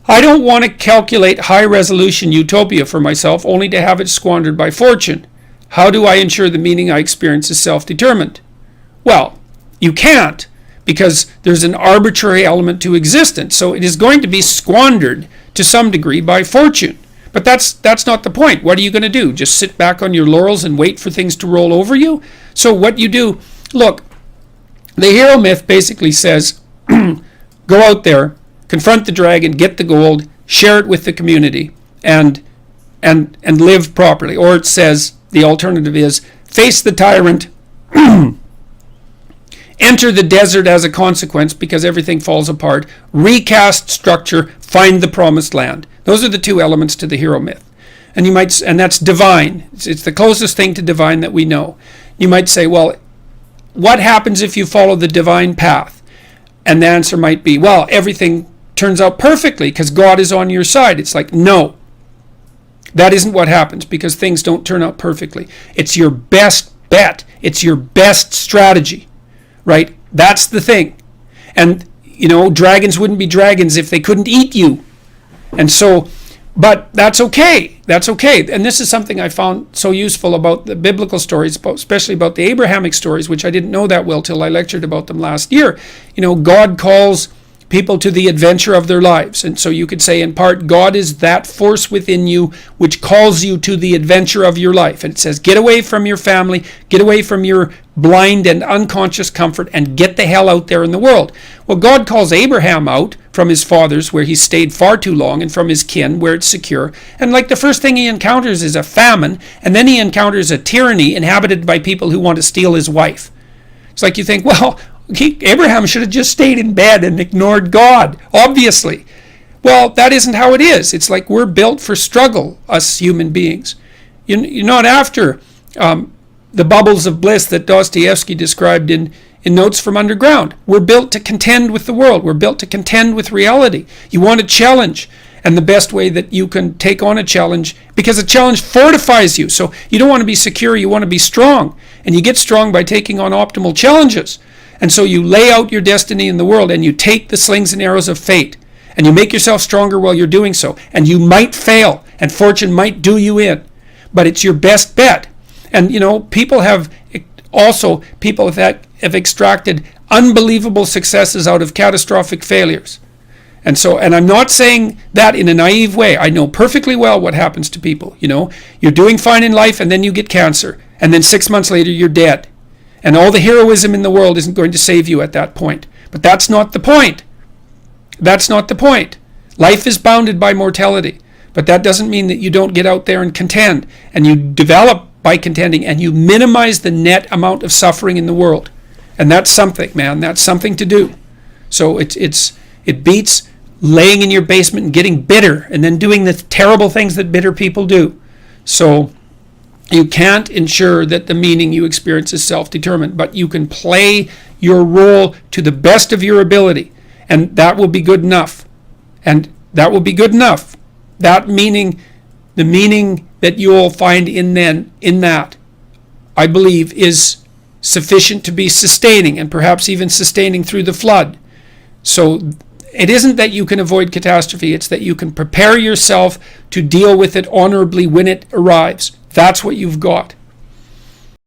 I don't want to calculate high-resolution utopia for myself only to have it squandered by fortune. How do I ensure the meaning I experience is self-determined? Well, you can't, because there's an arbitrary element to existence. So it is going to be squandered to some degree by fortune. But that's not the point. What are you going to do? Just sit back on your laurels and wait for things to roll over you? So what you do, look, the hero myth basically says, go out there, confront the dragon, get the gold, share it with the community, and live properly. Or it says, the alternative is, face the tyrant, enter the desert as a consequence because everything falls apart, recast structure, find the promised land. Those are the two elements to the hero myth. And that's divine. It's the closest thing to divine that we know. You might say, well, what happens if you follow the divine path? And the answer might be, well, everything turns out perfectly because God is on your side. It's like, no. That isn't what happens because things don't turn out perfectly. It's your best bet. It's your best strategy. Right? That's the thing. And, dragons wouldn't be dragons if they couldn't eat you. And so, but that's okay. That's okay. And this is something I found so useful about the biblical stories, especially about the Abrahamic stories, which I didn't know that well till I lectured about them last year. God calls people to the adventure of their lives. And so you could say in part, God is that force within you which calls you to the adventure of your life. And it says, get away from your family, get away from your blind and unconscious comfort, and get the hell out there in the world. Well, God calls Abraham out from his fathers where he stayed far too long and from his kin where it's secure. And like the first thing he encounters is a famine, and then he encounters a tyranny inhabited by people who want to steal his wife. It's like you think, well, Abraham should have just stayed in bed and ignored God, obviously. Well, that isn't how it is. It's like we're built for struggle, us human beings. You're not after the bubbles of bliss that Dostoevsky described in Notes from Underground. We're built to contend with the world. We're built to contend with reality. You want a challenge. And the best way that you can take on a challenge, because a challenge fortifies you. So you don't want to be secure, you want to be strong. And you get strong by taking on optimal challenges. And so you lay out your destiny in the world and you take the slings and arrows of fate and you make yourself stronger while you're doing so. And you might fail and fortune might do you in, but it's your best bet. And people have extracted unbelievable successes out of catastrophic failures. And I'm not saying that in a naive way. I know perfectly well what happens to people. You're doing fine in life and then you get cancer. And then 6 months later you're dead. And all the heroism in the world isn't going to save you at that point. But that's not the point. That's not the point. Life is bounded by mortality. But that doesn't mean that you don't get out there and contend. And you develop by contending. And you minimize the net amount of suffering in the world. And that's something, man. That's something to do. So it beats laying in your basement and getting bitter. And then doing the terrible things that bitter people do. So you can't ensure that the meaning you experience is self-determined, but you can play your role to the best of your ability, and that will be good enough. And that will be good enough. That meaning, the meaning that you'll find in that, I believe, is sufficient to be sustaining, and perhaps even sustaining through the flood. So it isn't that you can avoid catastrophe, it's that you can prepare yourself to deal with it honorably when it arrives. That's what you've got.